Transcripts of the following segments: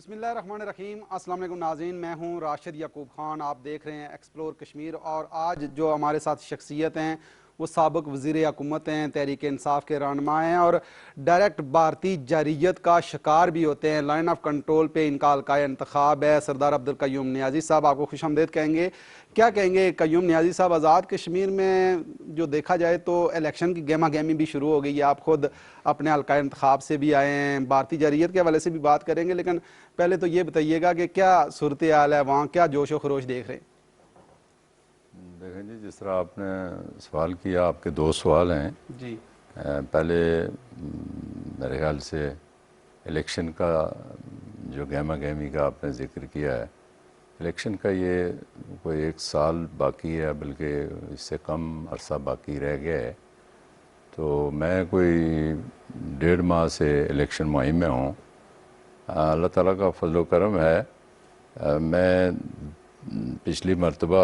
بسم اللہ الرحمن الرحیم۔ السلام علیکم ناظرین، میں ہوں راشد یعقوب خان، آپ دیکھ رہے ہیں ایکسپلور کشمیر۔ اور آج جو ہمارے ساتھ شخصیت ہیں وہ سابق وزیر حکومت ہیں، تحریک انصاف کے رہنما ہیں اور ڈائریکٹ بھارتی جارحیت کا شکار بھی ہوتے ہیں۔ لائن آف کنٹرول پہ ان کا حلقہ انتخاب ہے۔ سردار عبدالقیوم نیازی صاحب آپ کو خوش آمدید کہیں گے۔ کیا کہیں گے قیوم نیازی صاحب، آزاد کشمیر میں جو دیکھا جائے تو الیکشن کی گہما گہمی بھی شروع ہو گئی ہے، آپ خود اپنے حلقہ انتخاب سے بھی آئے ہیں، بھارتی جارحیت کے حوالے سے بھی بات کریں گے، لیکن پہلے تو یہ بتائیے گا کہ کیا صورتحال ہے وہاں، کیا جوش و خروش دیکھ رہے ہیں؟ دیکھیں جی، جس طرح آپ نے سوال کیا، آپ کے دو سوال ہیں جی پہلے میرے خیال سے الیکشن کا جو گہما گہمی کا آپ نے ذکر کیا ہے، الیکشن کا یہ کوئی 1 سال باقی ہے، بلکہ اس سے کم عرصہ باقی رہ گیا ہے۔ تو میں کوئی 1.5 ماہ سے الیکشن مہم میں ہوں۔ اللہ تعالیٰ کا فضل و کرم ہے، میں پچھلی مرتبہ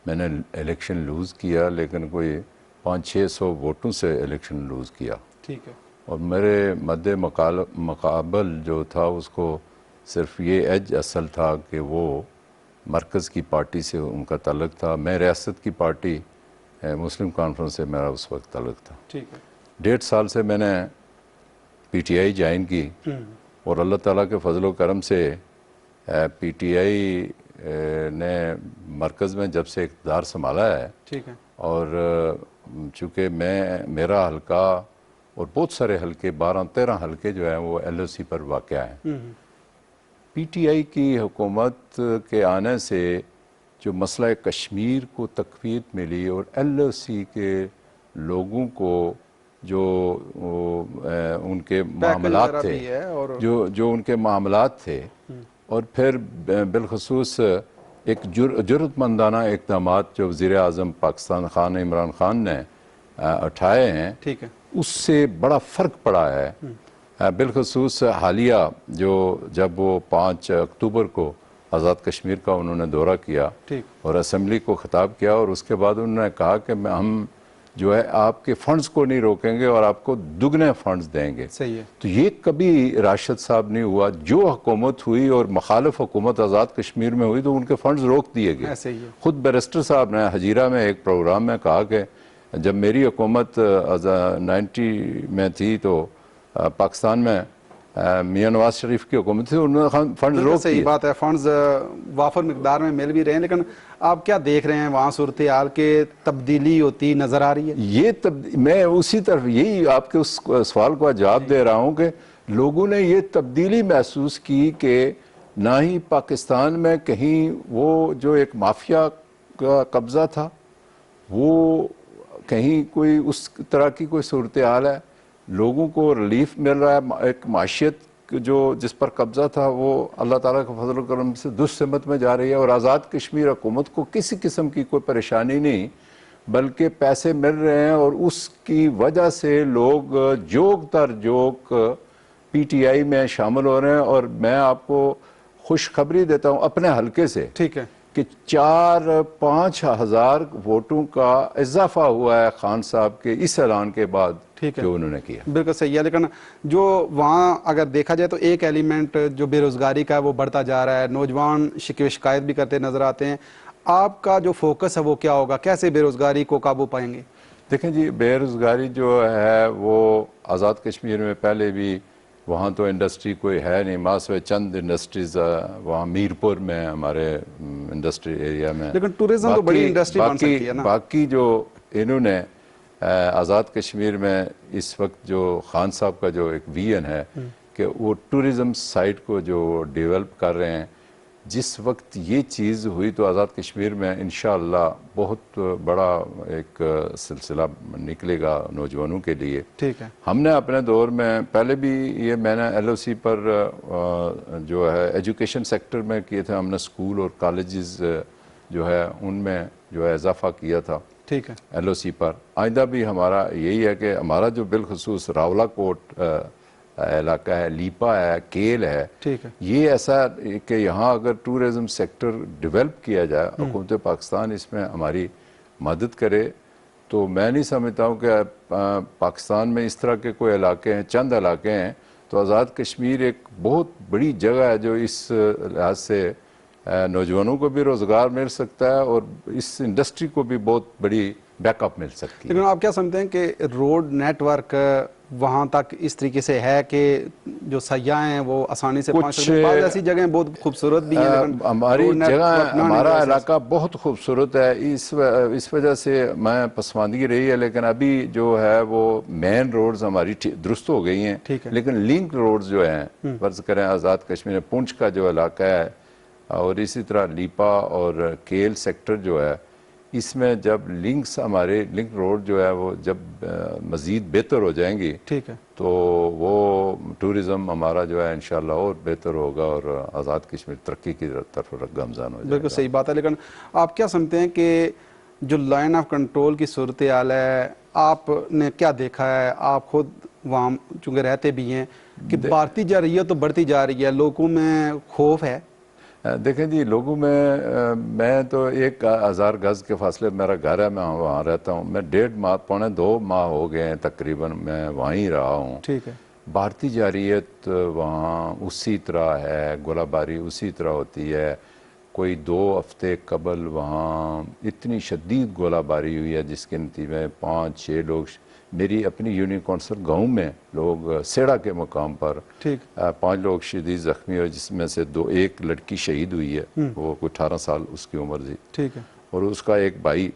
میں نے الیکشن لوز کیا، لیکن کوئی 500-600 ووٹوں سے الیکشن لوز کیا، ٹھیک ہے، اور میرے مد مقابل جو تھا اس کو صرف یہ ایج اصل تھا کہ وہ مرکز کی پارٹی سے ان کا تعلق تھا، میں ریاست کی پارٹی مسلم کانفرنس سے میرا اس وقت تعلق تھا۔ ٹھیک ہے، 1.5 سال سے میں نے پی ٹی آئی جوائن کی، اور اللہ تعالیٰ کے فضل و کرم سے پی ٹی آئی نے مرکز میں جب سے اقتدار سنبھالا ہے، ٹھیک ہے، اور چونکہ میرا حلقہ اور بہت سارے حلقے 12-13 حلقے جو ہیں وہ ایل او سی پر واقع ہیں۔ پی ٹی آئی کی حکومت کے آنے سے جو مسئلہ کشمیر کو تقویت ملی، اور ایل او سی کے لوگوں کو جو ان کے معاملات تھے، جو ان کے معاملات تھے، اور پھر بالخصوص ایک جرأت مندانہ اقدامات جو وزیر اعظم پاکستان خان عمران خان نے اٹھائے ہیں، ٹھیک ہے، اس سے بڑا فرق پڑا ہے۔ بالخصوص حالیہ جب وہ 5 اکتوبر کو آزاد کشمیر کا انہوں نے دورہ کیا اور اسمبلی کو خطاب کیا، اور اس کے بعد انہوں نے کہا کہ ہم جو ہے آپ کے فنڈز کو نہیں روکیں گے اور آپ کو دگنے فنڈز دیں گے۔ صحیح ہے، تو یہ کبھی راشد صاحب نہیں ہوا۔ جو حکومت ہوئی اور مخالف حکومت آزاد کشمیر میں ہوئی تو ان کے فنڈز روک دیے گئے۔ ایسے ہی ہے، خود بیرسٹر صاحب نے ہجیرہ میں ایک پروگرام میں کہا کہ جب میری حکومت 90 میں تھی تو پاکستان میں میاں نواز شریف کی حکومت تھی، انہوں نے فنڈز روک دیے۔ صحیح بات ہے، فنڈز وافر مقدار میں مل بھی رہے ہیں، لیکن آپ کیا دیکھ رہے ہیں وہاں صورتحال کے تبدیلی ہوتی نظر آ رہی ہے؟ میں اسی طرف یہی آپ کے اس سوال کا جواب دے رہا ہوں کہ لوگوں نے یہ تبدیلی محسوس کی کہ نہ ہی پاکستان میں کہیں وہ جو ایک مافیا کا قبضہ تھا وہ کہیں کوئی اس طرح کی کوئی صورتحال ہے، لوگوں کو ریلیف مل رہا ہے، ایک معیشت جس پر قبضہ تھا وہ اللہ تعالیٰ کا فضل و کرم سے درست سمت میں جا رہی ہے، اور آزاد کشمیر حکومت کو کسی قسم کی کوئی پریشانی نہیں، بلکہ پیسے مل رہے ہیں، اور اس کی وجہ سے لوگ جوک در جوک پی ٹی آئی میں شامل ہو رہے ہیں۔ اور میں آپ کو خوشخبری دیتا ہوں اپنے حلقے سے، ٹھیک ہے، کہ 4-5 ہزار ووٹوں کا اضافہ ہوا ہے خان صاحب کے اس اعلان کے بعد جو انہوں نے کیا۔ بالکل صحیح ہے، لیکن جو وہاں اگر دیکھا جائے تو ایک ایلیمنٹ جو بے روزگاری کا ہے وہ بڑھتا جا رہا ہے، نوجوان شکایت بھی کرتے نظر آتے ہیں۔ آپ کا جو فوکس ہے وہ کیا ہوگا؟ کیسے بے روزگاری کو قابو پائیں گے؟ دیکھیں جی، بے روزگاری جو ہے وہ آزاد کشمیر میں پہلے بھی وہاں تو انڈسٹری کوئی ہے نہیں، ماسوے چند انڈسٹریز وہاں میرپور میں ہمارے انڈسٹری ایریا میں، لیکن ٹورزم تو بڑی انڈسٹری بن سکتی ہے نا۔ باقی جو انہوں نے آزاد کشمیر میں اس وقت جو خان صاحب کا جو ایک ویژن ہے کہ وہ ٹورزم سائٹ کو جو ڈیولپ کر رہے ہیں، جس وقت یہ چیز ہوئی تو آزاد کشمیر میں انشاءاللہ بہت بڑا ایک سلسلہ نکلے گا نوجوانوں کے لیے۔ ٹھیک ہے، ہم نے اپنے دور میں پہلے بھی یہ میں نے ایل او سی پر جو ہے ایجوکیشن سیکٹر میں کیے تھے، ہم نے اسکول اور کالجز جو ہے ان میں جو ہے اضافہ کیا تھا ٹھیک ہے، ایل او سی پر۔ آئندہ بھی ہمارا یہی ہے کہ ہمارا جو بالخصوص راولا کوٹ علاقہ ہے، لیپا ہے، کیل ہے، ٹھیک ہے، یہ ایسا کہ یہاں اگر ٹورزم سیکٹر ڈیولپ کیا جائے، حکومت پاکستان اس میں ہماری مدد کرے، تو میں نہیں سمجھتا ہوں کہ پاکستان میں اس طرح کے کوئی علاقے ہیں، چند علاقے ہیں تو آزاد کشمیر ایک بہت بڑی جگہ ہے جو اس لحاظ سے نوجوانوں کو بھی روزگار مل سکتا ہے اور اس انڈسٹری کو بھی بہت بڑی بیک اپ مل سکتی ہے. لیکن آپ کیا سمجھتے ہیں کہ روڈ نیٹ ورک وہاں تک اس طریقے سے ہے کہ جو سیاح ہیں وہ آسانی سے پہنچ سکتے ہیں؟ بعض ایسی جگہیں بہت خوبصورت بھی ہیں لیکن ہماری روڈ نیٹ جگہ ورک نہ ہونے کی ہمارا وجہ سے علاقہ بہت خوبصورت ہے. اس وجہ سے میں پسماندگی رہی ہے، لیکن ابھی جو ہے وہ مین روڈز ہماری درست ہو گئی ہیں. ٹھیک ہے. لیکن لنک روڈز جو ہیں فرض کریں آزاد کشمیر پونچھ کا جو علاقہ ہے اور اسی طرح لیپا اور کیل سیکٹر جو ہے، اس میں جب ہمارے لنک روڈ جو ہے وہ جب مزید بہتر ہو جائیں گی ٹھیک ہے تو وہ ٹورزم ہمارا جو ہے انشاءاللہ اور بہتر ہوگا اور آزاد کشمیر ترقی کی طرف گامزن ہو جائے گا. بالکل صحیح بات ہے. لیکن آپ کیا سمجھتے ہیں کہ جو لائن آف کنٹرول کی صورتحال ہے، آپ نے کیا دیکھا ہے؟ آپ خود وہاں چونکہ رہتے بھی ہیں کہ بڑھتی جا رہی ہے تو بڑھتی جا رہی ہے، لوگوں میں خوف ہے. دیکھیں جی، لوگوں میں تو 1000 گز کے فاصلے میرا گھر ہے، میں وہاں رہتا ہوں. میں 1.5 ماہ 2.25 ماہ ہو گئے ہیں تقریباً میں وہاں ہی رہا ہوں. ٹھیک ہے. بھارتی جارحیت وہاں اسی طرح ہے، گولہ باری اسی طرح ہوتی ہے. کوئی 2 ہفتے قبل وہاں اتنی شدید گولہ باری ہوئی ہے جس کے نتیجے میں 5-6 لوگ، میری اپنی یونین کونسل گاؤں میں لوگ سیڑا کے مقام پر 5 لوگ شدید زخمی ہوئے، جس میں سے ایک لڑکی شہید ہوئی ہے، وہ کوئی 18 سال اس کی عمر تھی. ٹھیک ہے. اور اس کا ایک بھائی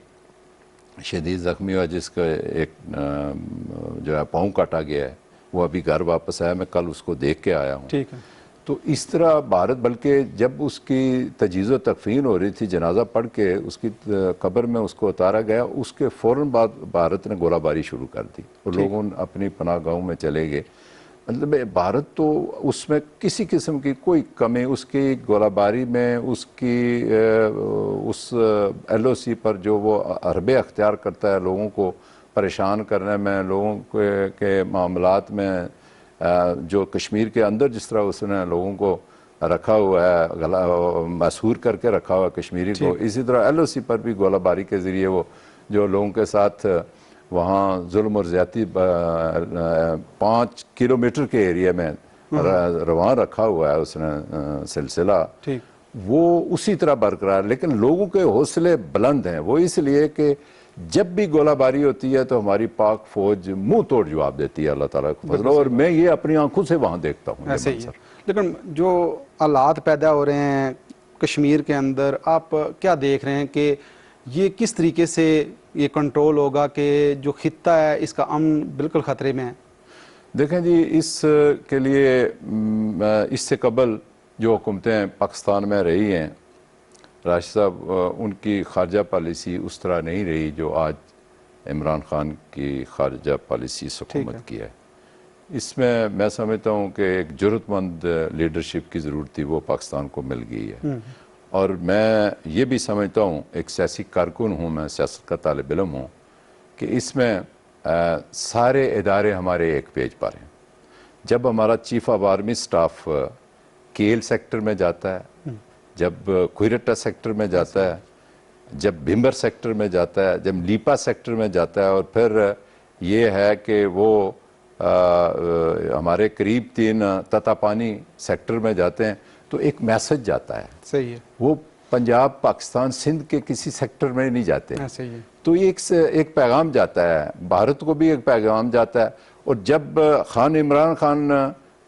شدید زخمی ہوا جس کا ایک جو ہے پاؤں کاٹا گیا ہے. وہ ابھی گھر واپس آیا، میں کل اس کو دیکھ کے آیا ہوں. ٹھیک ہے. تو اس طرح بھارت، بلکہ جب اس کی تجہیز و تکفین ہو رہی تھی، جنازہ پڑھ کے اس کی قبر میں اس کو اتارا گیا، اس کے فوراً بعد بھارت نے گولہ باری شروع کر دی اور لوگوں اپنی پناہ گاہوں میں چلے گئے. مطلب بھارت تو اس میں کسی قسم کی کوئی کمی، اس کی گولہ باری میں، اس کی اس ایل او سی پر جو وہ حربے اختیار کرتا ہے لوگوں کو پریشان کرنے میں، لوگوں کے معاملات میں، جو کشمیر کے اندر جس طرح اس نے لوگوں کو رکھا ہوا ہے، مسحور کر کے رکھا ہوا ہے کشمیری کو، اسی طرح ایل او سی پر بھی گولہ باری کے ذریعے وہ جو لوگوں کے ساتھ وہاں ظلم اور زیادتی 5 کلومیٹر کے ایریا میں رواں رکھا ہوا ہے اس نے سلسلہ، وہ اسی طرح برقرار. لیکن لوگوں کے حوصلے بلند ہیں. وہ اس لیے کہ جب بھی گولہ باری ہوتی ہے تو ہماری پاک فوج منہ توڑ جواب دیتی ہے، اللہ تعالیٰ کو فضل، اور میں یہ اپنی آنکھوں سے وہاں دیکھتا ہوں. ایسے ہی ہے. لیکن جو حالات پیدا ہو رہے ہیں کشمیر کے اندر، آپ کیا دیکھ رہے ہیں کہ یہ کس طریقے سے یہ کنٹرول ہوگا کہ جو خطہ ہے اس کا امن بالکل خطرے میں ہے؟ دیکھیں جی، اس کے لیے اس سے قبل جو حکومتیں پاکستان میں رہی ہیں، راشد صاحب، ان کی خارجہ پالیسی اس طرح نہیں رہی جو آج عمران خان کی خارجہ پالیسی اس حکومت کی ہے. اس میں سمجھتا ہوں کہ ایک جرأت مند لیڈرشپ کی ضرورت تھی، وہ پاکستان کو مل گئی ہے. اور میں یہ بھی سمجھتا ہوں، ایک سیاسی کارکن ہوں، میں سیاست کا طالب علم ہوں، کہ اس میں سارے ادارے ہمارے ایک پیج پر ہیں. جب ہمارا chief of army staff Kel sector میں جاتا ہے، جب کوئرٹا سیکٹر میں جاتا ہے، جب بھمبر سیکٹر میں جاتا ہے، جب لیپا سیکٹر میں جاتا ہے، اور پھر یہ ہے کہ وہ ہمارے قریب 3 تتاپانی سیکٹر میں جاتے ہیں، تو ایک میسج جاتا ہے. صحیح ہے. وہ پنجاب، پاکستان، سندھ کے کسی سیکٹر میں نہیں جاتے ہیں. صحیح ہے. تو ایک پیغام جاتا ہے، بھارت کو بھی ایک پیغام جاتا ہے. اور جب عمران خان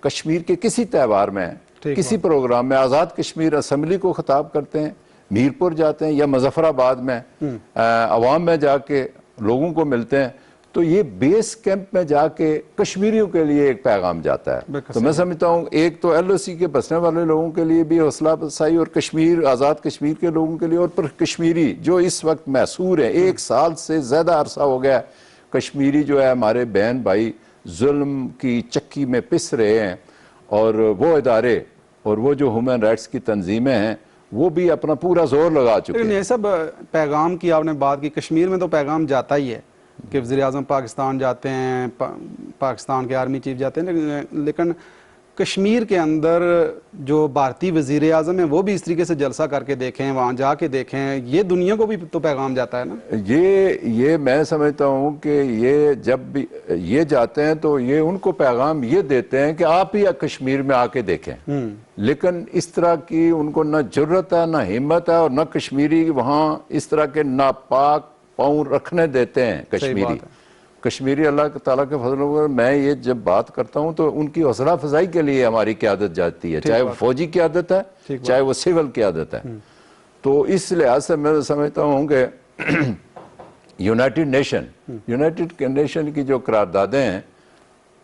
کشمیر کے کسی تہوار میں، کسی پروگرام میں آزاد کشمیر اسمبلی کو خطاب کرتے ہیں، میرپور جاتے ہیں یا مظفر آباد میں عوام میں جا کے لوگوں کو ملتے ہیں، تو یہ بیس کیمپ میں جا کے کشمیریوں کے لیے ایک پیغام جاتا ہے. تو میں سمجھتا ہوں ایک تو ایل او سی کے بسنے والے لوگوں کے لیے بھی حوصلہ افزائی، اور آزاد کشمیر کے لوگوں کے لیے، اور پر کشمیری جو اس وقت محصور ہے، 1 سال سے زیادہ عرصہ ہو گیا کشمیری جو ہے ہمارے بہن بھائی ظلم کی چکی میں پس رہے ہیں، اور وہ ادارے اور وہ جو ہیومن رائٹس کی تنظیمیں ہیں وہ بھی اپنا پورا زور لگا چکے ہیں. لیکن یہ سب پیغام کی آپ نے بات کی، کشمیر میں تو پیغام جاتا ہی ہے کہ وزیر اعظم پاکستان جاتے ہیں، پاکستان کے آرمی چیف جاتے ہیں، لیکن کشمیر کے اندر جو بھارتی وزیر اعظم ہیں وہ بھی اس طریقے سے جلسہ کر کے دیکھیں، وہاں جا کے دیکھیں، یہ دنیا کو بھی تو پیغام جاتا ہے نا؟ یہ میں سمجھتا ہوں کہ یہ جب بھی یہ جاتے ہیں تو یہ ان کو پیغام یہ دیتے ہیں کہ آپ ہی کشمیر میں آ کے دیکھیں، لیکن اس طرح کی ان کو نہ جرت ہے، نہ ہمت ہے، اور نہ کشمیری وہاں اس طرح کے ناپاک پاؤں رکھنے دیتے ہیں کشمیری اللہ تعالیٰ کے فضل و کرم۔ میں یہ جب بات کرتا ہوں تو ان کی حوصلہ افزائی کے لیے ہماری قیادت جاتی ہے، چاہے وہ فوجی قیادت ہے، چاہے وہ سول قیادت ہے۔ تو اس لحاظ سے میں سمجھتا ہوں کہ یونائٹڈ نیشن کی جو قراردادیں ہیں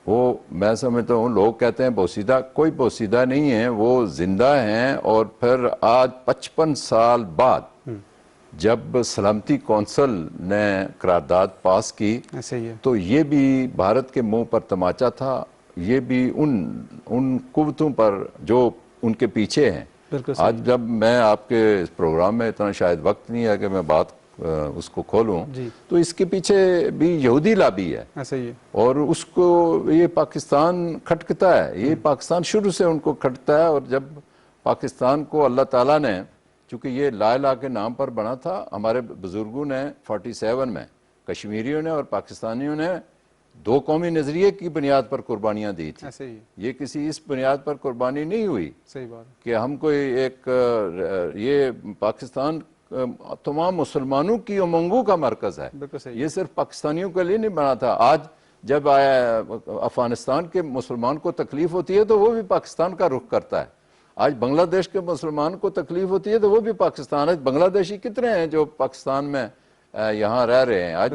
وہ میں سمجھتا ہوں، لوگ کہتے ہیں بوسیدہ، کوئی بوسیدہ نہیں ہے، وہ زندہ ہیں۔ اور پھر آج 55 سال بعد جب سلامتی کونسل نے قرارداد پاس کی تو یہ بھی بھارت کے منہ پر تماچا تھا، یہ بھی ان قوتوں پر جو ان کے پیچھے ہیں۔ آج جب میں آپ کے اس پروگرام میں اتنا شاید وقت نہیں ہے کہ میں بات اس کو کھولوں، تو اس کے پیچھے بھی یہودی لابی ہے، اور اس کو یہ پاکستان کھٹکتا ہے، یہ پاکستان شروع سے ان کو کھٹتا ہے۔ اور جب پاکستان کو اللہ تعالیٰ نے، چونکہ یہ لا الہ کے نام پر بنا تھا، ہمارے بزرگوں نے 47 میں کشمیریوں نے اور پاکستانیوں نے دو قومی نظریے کی بنیاد پر قربانیاں دی تھی۔ یہ کسی اس بنیاد پر قربانی نہیں ہوئی کہ ہم کوئی ایک، یہ پاکستان تمام مسلمانوں کی امنگوں کا مرکز ہے، یہ صرف پاکستانیوں کے لیے نہیں بنا تھا۔ آج جب افغانستان کے مسلمان کو تکلیف ہوتی ہے تو وہ بھی پاکستان کا رخ کرتا ہے، آج بنگلہ دیش کے مسلمان کو تکلیف ہوتی ہے تو وہ بھی پاکستان ہے۔ بنگلہ دیشی کتنے ہیں جو پاکستان میں یہاں رہ رہے ہیں؟ آج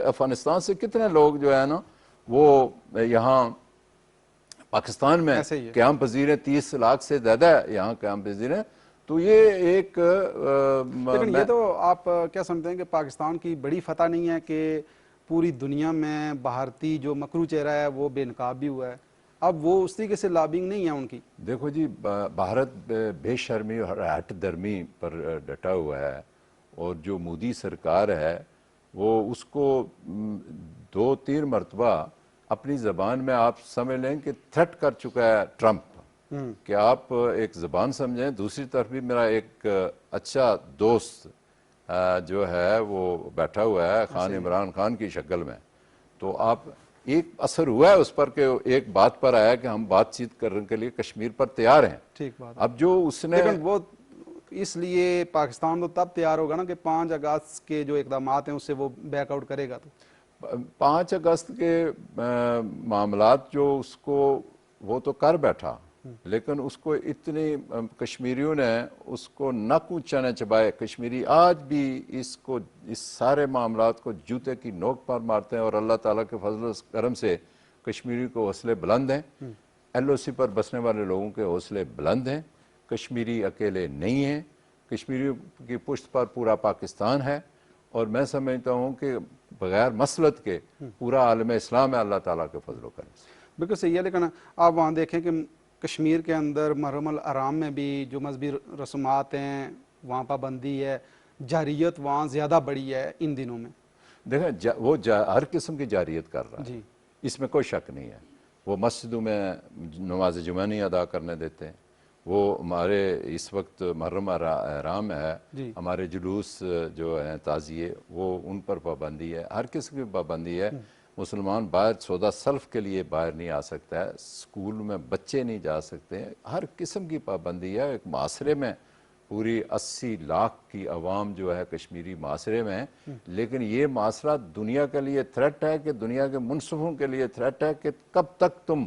افغانستان سے کتنے لوگ جو ہے نا وہ یہاں پاکستان میں قیام پذیر ہیں، 30 لاکھ سے زیادہ یہاں قیام پذیر ہیں۔ تو یہ ایک لیکن یہ تو آپ کیا سمجھتے ہیں کہ پاکستان کی بڑی فتح نہیں ہے کہ پوری دنیا میں بھارتی جو مکرو چہرہ ہے وہ بے نقاب بھی ہوا ہے؟ اب وہ اس طریقے سے لابنگ نہیں ہے ان کی۔ دیکھو جی، بھارت بے شرمی اور ہٹ درمی پر ڈٹا ہوا ہے، اور جو مودی سرکار ہے وہ اس کو 2-3 مرتبہ اپنی زبان میں آپ سمجھ لیں کہ تھریٹ کر چکا ہے ٹرمپ، کہ آپ ایک زبان سمجھیں۔ دوسری طرف بھی میرا ایک اچھا دوست جو ہے وہ بیٹھا ہوا ہے خان عمران خان کی شکل میں، تو آپ ایک اثر ہوا ہے اس پر کہ ایک بات پر آیا کہ ہم بات چیت کرنے کے لیے کشمیر پر تیار ہیں۔ ٹھیک بات۔ اب جو اس نے، لیکن وہ اس لیے پاکستان تو تب تیار ہوگا نا کہ 5 اگست کے جو اقدامات ہیں اس سے وہ بیک آؤٹ کرے گا۔ تو 5 اگست کے معاملات جو اس کو وہ تو کر بیٹھا، لیکن اس کو اتنی کشمیریوں نے اس کو ناکوں چنے چبائے۔ کشمیری آج بھی اس سارے معاملات کو جوتے کی نوک پر مارتے ہیں، اور اللہ تعالیٰ کے فضل و کرم سے کشمیری کو حوصلے بلند ہیں، ایل او سی پر بسنے والے لوگوں کے حوصلے بلند ہیں۔ کشمیری اکیلے نہیں ہیں، کشمیری کی پشت پر پورا پاکستان ہے، اور میں سمجھتا ہوں کہ بغیر مسلط کے پورا عالم اسلام ہے اللہ تعالیٰ کے فضل و کرم سے۔ بالکل صحیح ہے، لیکن آپ وہاں دیکھیں کہ کشمیر کے اندر محرم الحرام میں بھی جو مذہبی رسومات ہیں وہاں پابندی ہے، جاریت وہاں زیادہ بڑی ہے ان دنوں میں۔ دیکھیں وہ ہر قسم کی جاریت کر رہا ہے، اس میں کوئی شک نہیں ہے۔ وہ مسجدوں میں نماز جمعہ نہیں ادا کرنے دیتے، وہ ہمارے اس وقت محرم الحرام ہے، ہمارے جلوس جو ہیں تعزیے وہ ان پر پابندی ہے، ہر قسم کی پابندی ہے۔ مسلمان باہر سودا سلف کے لیے باہر نہیں آ سکتا ہے، اسکول میں بچے نہیں جا سکتے، ہر قسم کی پابندی ہے۔ ایک معاشرے میں پوری 80 لاکھ کی عوام جو ہے کشمیری معاشرے میں، لیکن یہ معاشرہ دنیا کے لیے تھریٹ ہے، کہ دنیا کے منصفوں کے لیے تھریٹ ہے کہ کب تک تم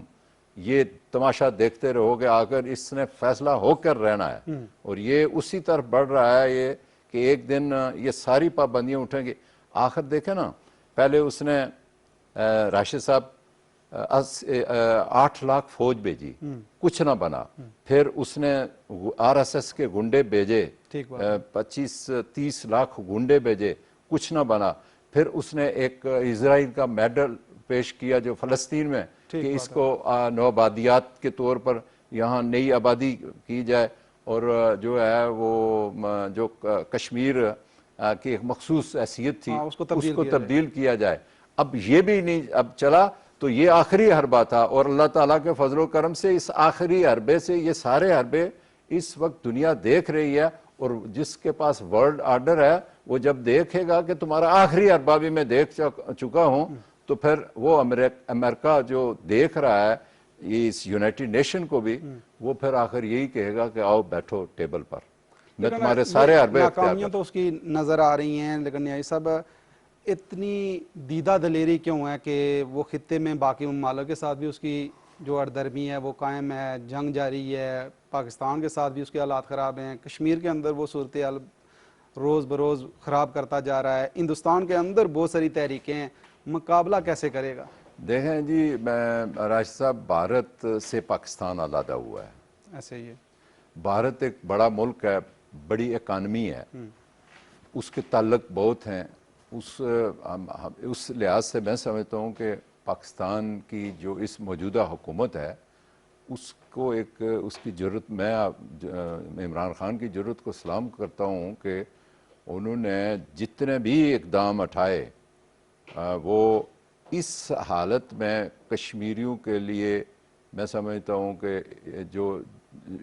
یہ تماشا دیکھتے رہو گے، آخر اس نے فیصلہ ہو کر رہنا ہے، اور یہ اسی طرف بڑھ رہا ہے یہ کہ ایک دن یہ ساری پابندیاں اٹھیں گی۔ آخر دیکھیں نا، پہلے اس نے راشد صاحب 8 لاکھ فوج بھیجی، کچھ نہ بنا، پھر اس نے RSS کے گنڈے بھیجے، 25-30 لاکھ گنڈے بھیجے، کچھ نہ بنا، پھر اس نے ایک اسرائیل کا میڈل پیش کیا جو فلسطین میں، کہ اس کو نوآبادیات کے طور پر یہاں نئی آبادی کی جائے، اور جو ہے وہ جو کشمیر کی ایک مخصوص حیثیت تھی اس کو تبدیل کیا جائے۔ اب یہ بھی نہیں اب چلا، تو یہ آخری حربہ تھا، اور اللہ تعالیٰ کے فضل و کرم سے اس آخری حربے سے یہ سارے حربے اس وقت دنیا دیکھ رہی ہے، اور جس کے پاس ورلڈ آرڈر ہے وہ جب دیکھے گا کہ تمہارا آخری حربہ بھی میں دیکھ چکا ہوں، تو پھر وہ امریکہ جو دیکھ رہا ہے اس یونائٹڈ نیشن کو بھی، وہ پھر آخر یہی کہے گا کہ آؤ بیٹھو ٹیبل پر، میں تمہارے سارے حربے اختیار ناکامیاں تو اس کی نظر آ رہی ہیں، لیکن یہ سب اتنی دیدہ دلیری کیوں ہے کہ وہ خطے میں باقی ممالک کے ساتھ بھی اس کی جو اردرمی ہے وہ قائم ہے، جنگ جاری ہے، پاکستان کے ساتھ بھی اس کے حالات خراب ہیں، کشمیر کے اندر وہ صورتحال روز بروز خراب کرتا جا رہا ہے، ہندوستان کے اندر بہت ساری تحریکیں ہیں، مقابلہ کیسے کرے گا؟ دیکھیں جی، میں راشد صاحب، بھارت سے پاکستان علیحدہ ہوا ہے، ایسے ہی ہے، بھارت ایک بڑا ملک ہے، بڑی اکانومی ہے، اس کے تعلق بہت ہیں، اس لحاظ سے میں سمجھتا ہوں کہ پاکستان کی جو اس موجودہ حکومت ہے اس کو اس کی جرت، میں عمران خان کی جرت کو سلام کرتا ہوں کہ انہوں نے جتنے بھی اقدام اٹھائے وہ اس حالت میں کشمیریوں کے لیے میں سمجھتا ہوں کہ جو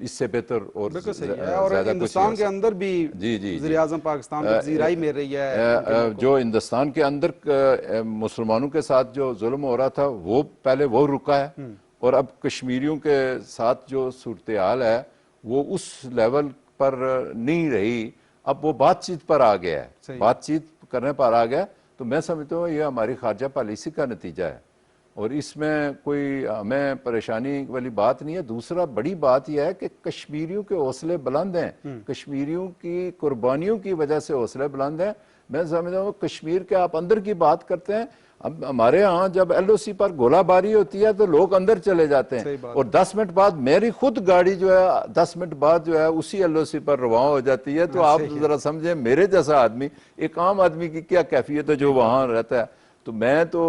اس سے بہتر اور بالکل صحیح ہے، اور زیادہ کچھ ہندوستان کے اندر بھی وزیر اعظم پاکستان کو پذیرائی مل رہی ہے، جو ہندوستان کے اندر مسلمانوں کے ساتھ جو ظلم ہو رہا تھا وہ پہلے وہ رکا ہے، اور اب کشمیریوں کے ساتھ جو صورتحال ہے وہ اس لیول پر نہیں رہی، اب وہ بات چیت پر آ گیا ہے، بات چیت کرنے پر آ گیا، تو میں سمجھتا ہوں یہ ہماری خارجہ پالیسی کا نتیجہ ہے، اور اس میں کوئی ہمیں پریشانی والی بات نہیں ہے۔ دوسرا بڑی بات یہ ہے کہ کشمیریوں کے حوصلے بلند ہیں، کشمیریوں کی قربانیوں کی وجہ سے حوصلے بلند ہیں۔ میں سمجھتا ہوں کشمیر کے آپ اندر کی بات کرتے ہیں، اب ہمارے ہاں جب ایل او سی پر گولہ باری ہوتی ہے تو لوگ اندر چلے جاتے ہیں، اور 10 منٹ بعد میری خود گاڑی جو ہے 10 منٹ بعد جو ہے اسی ایل او سی پر رواں ہو جاتی ہے، تو آپ ذرا سمجھیں میرے جیسا آدمی، ایک عام آدمی کی کیا کیفیت ہے جو وہاں رہتا ہے۔ تو میں تو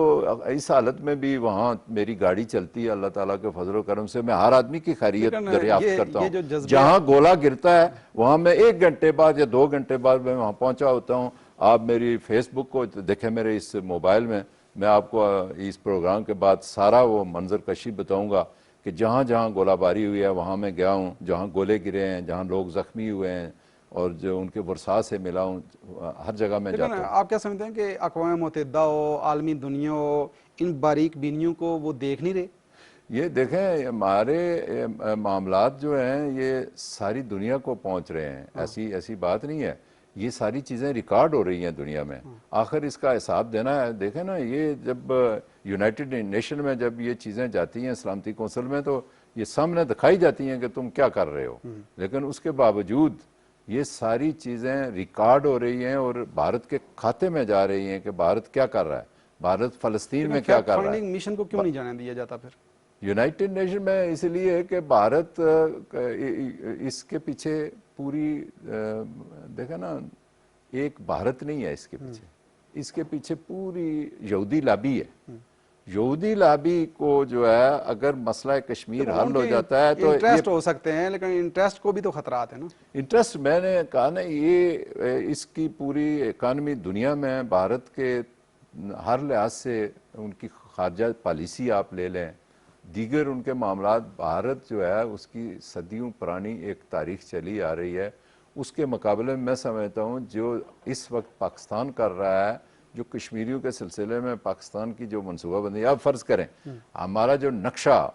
اس حالت میں بھی وہاں میری گاڑی چلتی ہے، اللہ تعالیٰ کے فضل و کرم سے میں ہر آدمی کی خیریت دریافت کرتا ہوں، جہاں گولہ گرتا ہے وہاں میں 1 گھنٹے بعد یا 2 گھنٹے بعد میں وہاں پہنچا ہوتا ہوں۔ آپ میری فیس بک کو دیکھیں، میرے اس موبائل میں آپ کو اس پروگرام کے بعد سارا وہ منظر کشی بتاؤں گا کہ جہاں جہاں گولہ باری ہوئی ہے وہاں میں گیا ہوں، جہاں گولے گرے ہیں، جہاں لوگ زخمی ہوئے ہیں اور جو ان کے ورثاء سے ملا ہوں، ہر جگہ میں جاتا ہوں۔ آپ کیا سمجھتے ہیں کہ اقوام متحدہ ہو، عالمی دنیا ہو، ان باریک بینیوں کو وہ دیکھ نہیں رہے؟ یہ دیکھیں، ہمارے معاملات جو ہیں یہ ساری دنیا کو پہنچ رہے ہیں، ایسی بات نہیں ہے، یہ ساری چیزیں ریکارڈ ہو رہی ہیں دنیا میں، آخر اس کا حساب دینا ہے۔ دیکھیں نا، یہ جب یونائٹڈ نیشن میں جب یہ چیزیں جاتی ہیں سلامتی کونسل میں، تو یہ سامنے دکھائی جاتی ہیں کہ تم کیا کر رہے ہو، لیکن اس کے باوجود یہ ساری چیزیں ریکارڈ ہو رہی ہیں اور بھارت کے کھاتے میں جا رہی ہیں کہ بھارت کیا کر رہا ہے، بھارت فلسطین میں کیا کر رہا ہے۔ فائنڈنگ مشن کو کیوں نہیں جانے دیا جاتا پھر یونائٹڈ نیشن میں؟ اس لیے کہ بھارت اس کے پیچھے پوری دیکھیں نا، ایک بھارت نہیں ہے اس کے پیچھے، اس کے پیچھے پوری یہودی لابی ہے۔ یہودی لابی کو جو ہے اگر مسئلہ کشمیر حل ہو جاتا ہے تو انٹرسٹ ہو سکتے ہیں، لیکن انٹرسٹ کو بھی تو خطرات ہیں نا۔ انٹرسٹ، میں نے کہا نا، یہ اس کی پوری اکانومی دنیا میں بھارت کے ہر لحاظ سے ان کی خارجہ پالیسی آپ لے لیں، دیگر ان کے معاملات، بھارت جو ہے اس کی صدیوں پرانی ایک تاریخ چلی آ رہی ہے، اس کے مقابلے میں سمجھتا ہوں جو اس وقت پاکستان کر رہا ہے، جو کشمیریوں کے سلسلے میں پاکستان کی جو منصوبہ بندی، آپ فرض کریں ہمارا جو نقشہ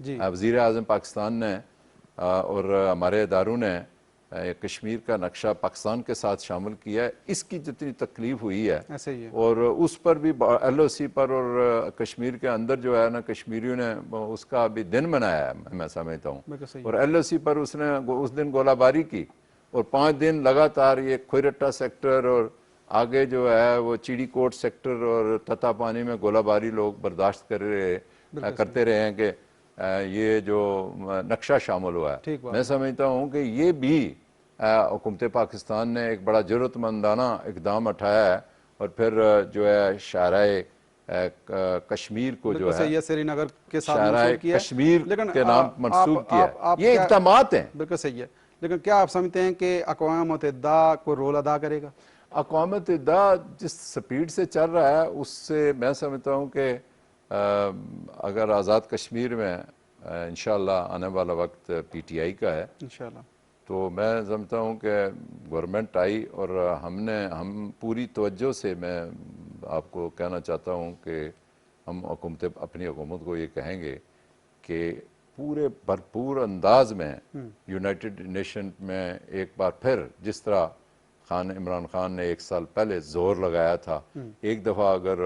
وزیر اعظم پاکستان نے اور ہمارے اداروں نے کشمیر کا نقشہ پاکستان کے ساتھ شامل کیا ہے، اس کی جتنی تکلیف ہوئی ہے، اور اس پر بھی ایل او سی پر اور کشمیر کے اندر جو ہے نا کشمیریوں نے اس کا بھی دن منایا ہے، میں سمجھتا ہوں، اور ایل او سی پر اس نے اس دن گولہ باری کی، اور 5 دن لگاتار یہ کھوئیرٹا سیکٹر اور آگے جو ہے وہ چیڑی کوٹ سیکٹر اور تتا پانی میں گولہ باری لوگ برداشت کرتے رہے ہیں کہ یہ جو نقشہ شامل ہوا ہے۔ میں سمجھتا ہوں کہ یہ بھی حکومت پاکستان نے ایک بڑا جرأت مندانہ اقدام اٹھایا ہے، اور پھر جو ہے شاہراہ کشمیر کو جو ہے سری نگر کے ساتھ شاہراہ کشمیر کے نام منسوب کیا ہے، یہ اقدامات ہیں۔ بالکل صحیح ہے، لیکن کیا آپ سمجھتے ہیں کہ اقوام متحدہ کو رول ادا کرے گا؟ اقوام متحدہ جس سپیڈ سے چل رہا ہے اس سے میں سمجھتا ہوں کہ اگر آزاد کشمیر میں انشاءاللہ آنے والا وقت پی ٹی آئی کا ہے انشاءاللہ، تو میں سمجھتا ہوں کہ گورنمنٹ آئی اور ہم پوری توجہ سے، میں آپ کو کہنا چاہتا ہوں کہ ہم اپنی حکومت کو یہ کہیں گے کہ پورے بھرپور انداز میں یونائٹڈ نیشن میں ایک بار پھر جس طرح عمران خان نے 1 سال پہلے زور لگایا تھا، ایک دفعہ اگر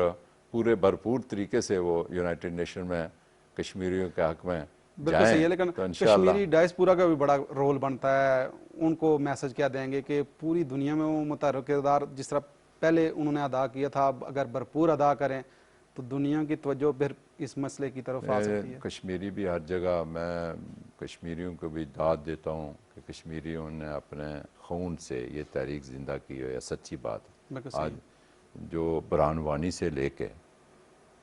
پورے بھرپور طریقے سے وہ یونائٹڈ نیشن میں کشمیریوں کے حق میں بالکل صحیح ہے، جائیں لیکن تو انشاءاللہ کشمیری ڈائسپورا کا بھی بڑا رول بنتا ہے. ان کو میسج کیا دیں گے کہ پوری دنیا میں وہ متحرک کردار جس طرح پہلے انہوں نے ادا کیا تھا، اب اگر بھرپور ادا کریں تو دنیا کی توجہ پھر اس مسئلے کی طرف آ سکتی ہے. کشمیری بھی ہر جگہ، میں کشمیریوں کو بھی داد دیتا ہوں کہ کشمیریوں نے اپنے خون سے یہ تحریک زندہ کی ہے، سچی بات. بالکل صحیح. آج جو برہنوانی سے لے کے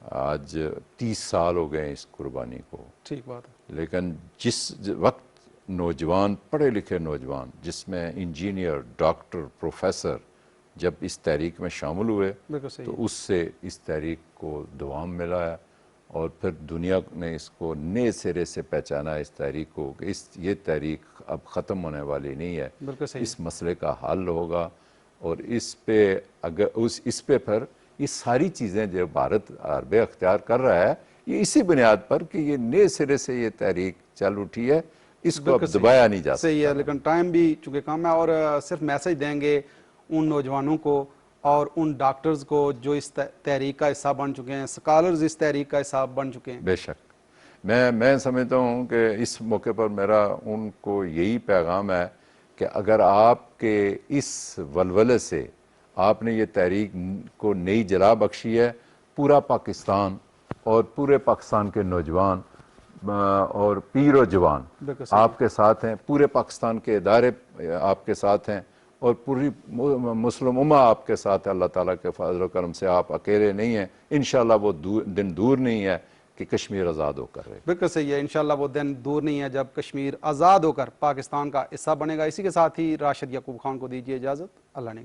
آج 30 سال ہو گئے اس قربانی کو، ٹھیک بات ہے. لیکن جس وقت نوجوان، پڑھے لکھے نوجوان جس میں انجینئر، ڈاکٹر، پروفیسر جب اس تحریک میں شامل ہوئے بالکل صحیح. تو اس سے اس تحریک کو دوام ملا ہے، اور پھر دنیا نے اس کو نئے سرے سے پہچانا اس تحریک کو کہ یہ تحریک اب ختم ہونے والی نہیں ہے. بالکل صحیح. اس مسئلے کا حل ہوگا، اور اس پہ پھر یہ ساری چیزیں جو بھارت حربے اختیار کر رہا ہے، یہ اسی بنیاد پر کہ یہ نئے سرے سے یہ تحریک چل اٹھی ہے، اس کو اب دبایا نہیں جا سکتا. صحیح ہے، لیکن ٹائم بھی چونکہ کم ہے، اور صرف میسج دیں گے ان نوجوانوں کو اور ان ڈاکٹرز کو جو اس تحریک کا حصہ بن چکے ہیں، اسکالرز اس تحریک کا حصہ بن چکے ہیں. بے شک میں سمجھتا ہوں کہ اس موقع پر میرا ان کو یہی پیغام ہے کہ اگر آپ کے اس ولولے سے آپ نے یہ تحریک کو نئی جلا بخشی ہے، پورا پاکستان اور پورے پاکستان کے نوجوان اور پیر و جوان بالکل صحیح. آپ کے ساتھ ہیں، پورے پاکستان کے ادارے آپ کے ساتھ ہیں، اور پوری مسلم امہ آپ کے ساتھ ہے. اللہ تعالیٰ کے فضل و کرم سے آپ اکیلے نہیں ہیں. انشاءاللہ وہ دن دور نہیں ہے کہ کشمیر آزاد ہو کر رہے. بالکل صحیح ہے، انشاءاللہ وہ دن دور نہیں ہے جب کشمیر آزاد ہو کر پاکستان کا حصہ بنے گا. اسی کے ساتھ ہی راشد یعقوب خان کو دیجیے اجازت. اللہ نے